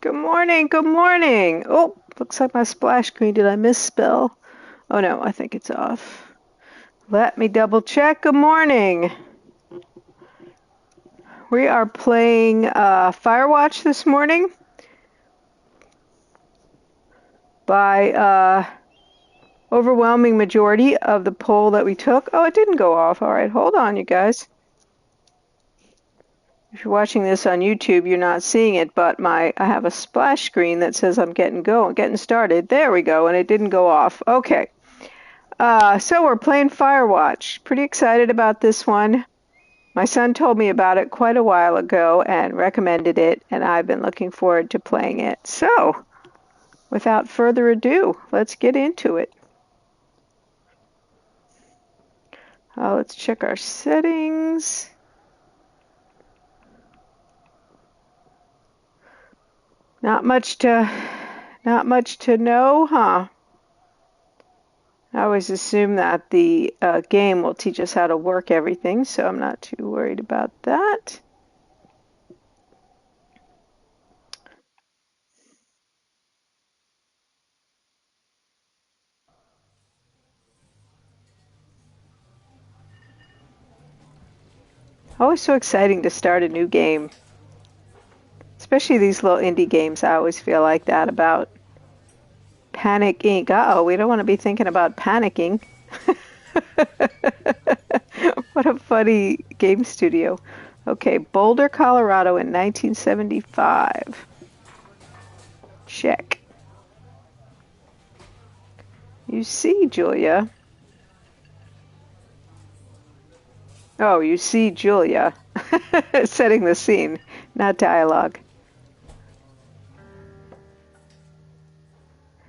Good morning, good morning. Oh, looks like my splash screen. Did I misspell? Oh no, I think it's off. Let me double check. Good morning. We are playing Firewatch this morning by overwhelming majority of the poll that we took. Oh, it didn't go off. All right, hold on, you guys. If you're watching this on YouTube, you're not seeing it, but I have a splash screen that says I'm getting started. There we go, and it didn't go off. Okay. So we're playing Firewatch. Pretty excited about this one. My son told me about it quite a while ago and recommended it, and I've been looking forward to playing it. So, without further ado, let's get into it. Let's check our settings. Not much to know, huh? I always assume that the game will teach us how to work everything, so I'm not too worried about that. Always so exciting to start a new game. Especially these little indie games, I always feel like that about. Panic Inc. Uh-oh, we don't want to be thinking about panicking. What a funny game studio. Okay, Boulder, Colorado in 1975. Check. You see, Julia. Oh, you see, Julia. Setting the scene, not dialogue.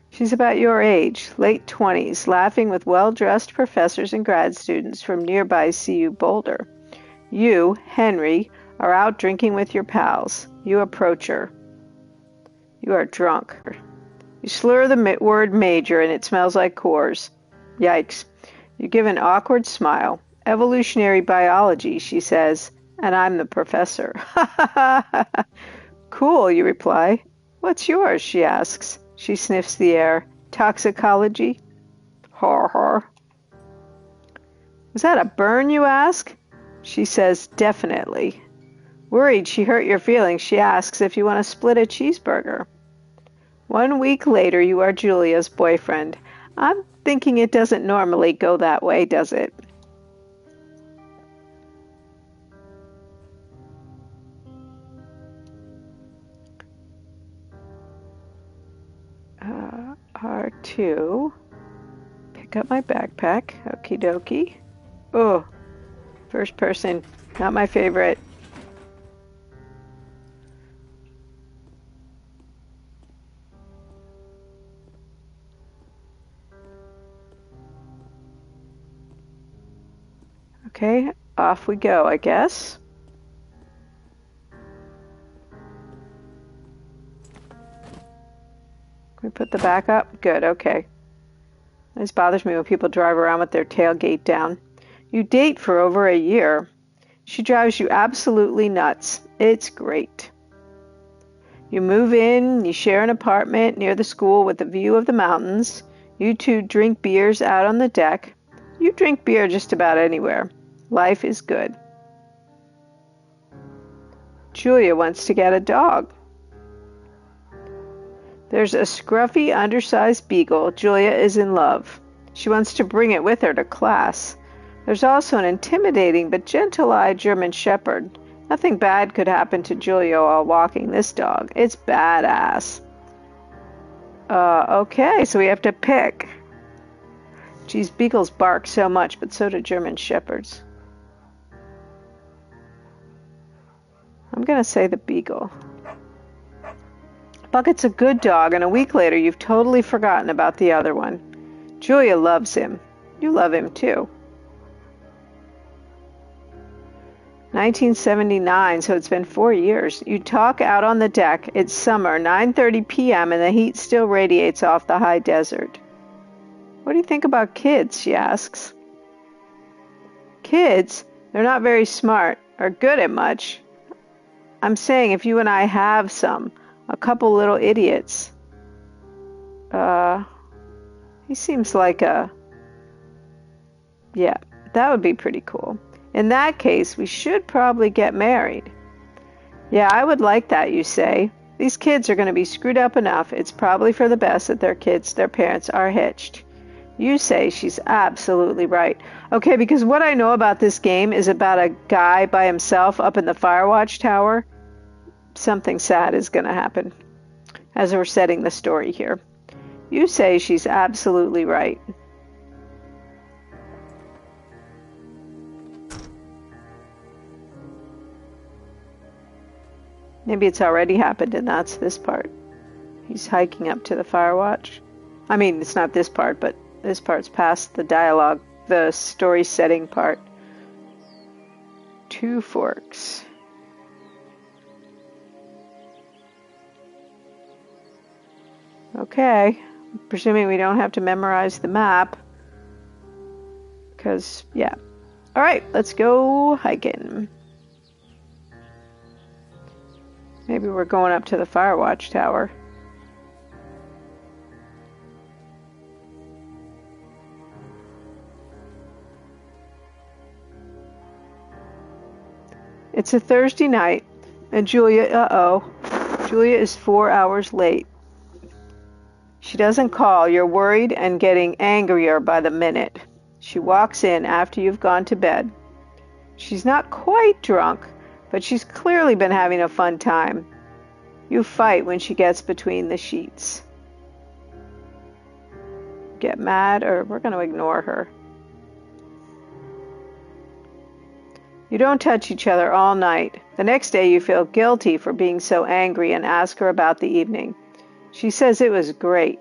She's about your age, late 20s, laughing with well-dressed professors and grad students from nearby CU Boulder. You, Henry, are out drinking with your pals. You approach her. You are drunk. You slur the word major and it smells like Coors. Yikes. You give an awkward smile. Evolutionary biology, she says, and I'm the professor. Cool, you reply. What's yours, she asks. She sniffs the air. Toxicology? Har har. Was that a burn, you ask? She says, definitely. Worried she hurt your feelings, she asks if you want to split a cheeseburger. 1 week later, you are Julia's boyfriend. I'm thinking it doesn't normally go that way, does it? R2. Pick up my backpack. Okie dokie. Oh, first person. Not my favorite. Okay, off we go, I guess. Can we put the back up? Good, okay. This bothers me when people drive around with their tailgate down. You date for over a year. She drives you absolutely nuts. It's great. You move in, you share an apartment near the school with a view of the mountains. You two drink beers out on the deck. You drink beer just about anywhere. Life is good. Julia wants to get a dog. There's a scruffy, undersized beagle. Julia is in love. She wants to bring it with her to class. There's also an intimidating but gentle-eyed German shepherd. Nothing bad could happen to Julia while walking this dog. It's badass. Okay, so we have to pick. Geez, beagles bark so much, but so do German shepherds. I'm going to say the beagle. Bucket's a good dog, and a week later you've totally forgotten about the other one. Julia loves him. You love him too. 1979, so it's been 4 years. You talk out on the deck. It's summer, 9:30 p.m., and the heat still radiates off the high desert. What do you think about kids, she asks. Kids? They're not very smart or good at much. I'm saying if you and I have some, A couple little idiots. He seems like yeah, that would be pretty cool. In that case, we should probably get married. Yeah, I would like that, you say. These kids are going to be screwed up enough. It's probably for the best that their parents are hitched. You say she's absolutely right. Okay, because what I know about this game is about a guy by himself up in the Firewatch tower. Something sad is going to happen as we're setting the story here. You say she's absolutely right. Maybe it's already happened and that's this part. He's hiking up to the Firewatch. I mean, it's not this part, but this part's past the dialogue, the story setting part. Two forks. Okay, presuming we don't have to memorize the map. Because, yeah. Alright, let's go hiking. Maybe we're going up to the Firewatch tower. It's a Thursday night, and Julia is 4 hours late. She doesn't call. You're worried and getting angrier by the minute. She walks in after you've gone to bed. She's not quite drunk, but she's clearly been having a fun time. You fight when she gets between the sheets. Get mad, or we're going to ignore her. You don't touch each other all night. The next day you feel guilty for being so angry and ask her about the evening. She says it was great.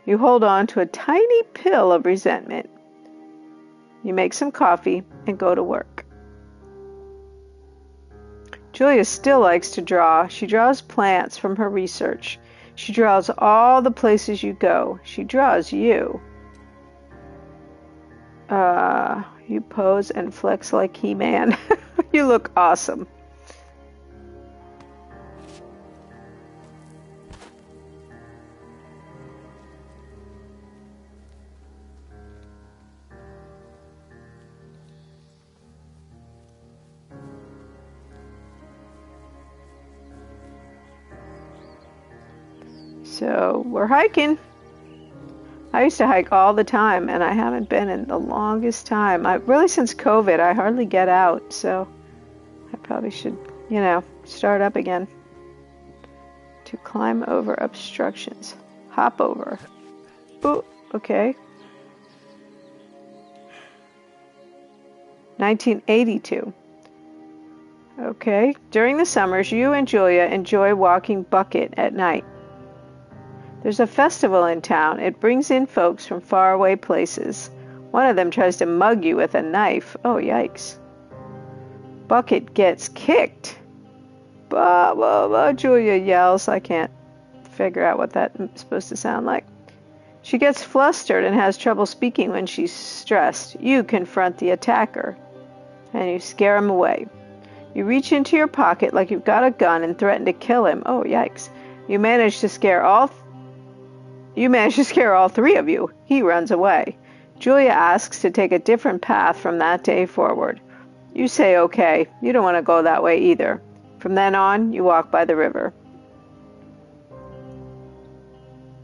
You hold on to a tiny pill of resentment. You make some coffee and go to work. Julia still likes to draw. She draws plants from her research. She draws all the places you go. She draws you. You pose and flex like He-Man. You look awesome. So we're hiking. I used to hike all the time, and I haven't been in the longest time. Really since COVID, I hardly get out, so I probably should, start up again. To climb over obstructions. Hop over. Ooh, okay. 1982. Okay. During the summers, you and Julia enjoy walking Bucket at night. There's a festival in town. It brings in folks from faraway places. One of them tries to mug you with a knife. Oh, yikes. Bucket gets kicked. Bah, bah, bah, Julia yells. I can't figure out what that's supposed to sound like. She gets flustered and has trouble speaking when she's stressed. You confront the attacker, and you scare him away. You reach into your pocket like you've got a gun and threaten to kill him. Oh, yikes. You manage to scare all three of you. He runs away. Julia asks to take a different path from that day forward. You say okay. You don't want to go that way either. From then on, you walk by the river.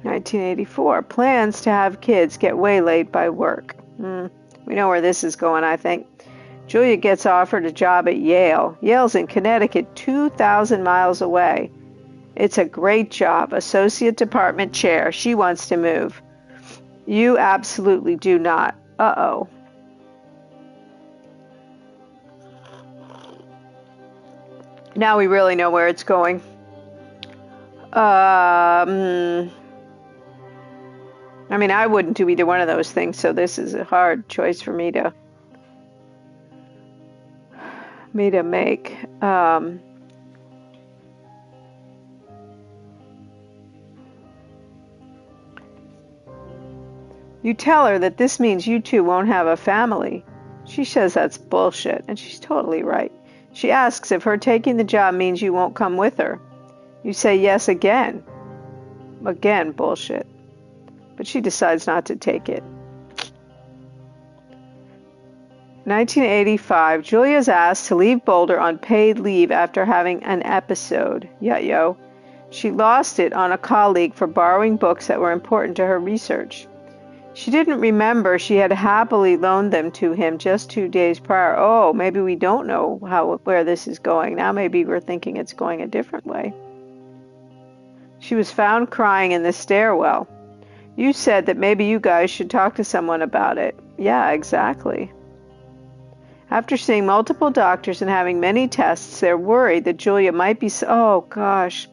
1984. Plans to have kids get waylaid by work. We know where this is going, I think. Julia gets offered a job at Yale. Yale's in Connecticut, 2,000 miles away. It's a great job, associate department chair. She wants to move. You absolutely do not. Uh-oh. Now we really know where it's going. I mean, I wouldn't do either one of those things, so this is a hard choice for me to make. You tell her that this means you two won't have a family. She says that's bullshit, and she's totally right. She asks if her taking the job means you won't come with her. You say yes again. Again, bullshit. But she decides not to take it. 1985, Julia is asked to leave Boulder on paid leave after having an episode. Yeah. She lost it on a colleague for borrowing books that were important to her research. She didn't remember she had happily loaned them to him just 2 days prior. Oh, maybe we don't know where this is going. Now maybe we're thinking it's going a different way. She was found crying in the stairwell. You said that maybe you guys should talk to someone about it. Yeah, exactly. After seeing multiple doctors and having many tests, they're worried that Julia might be... Oh, gosh.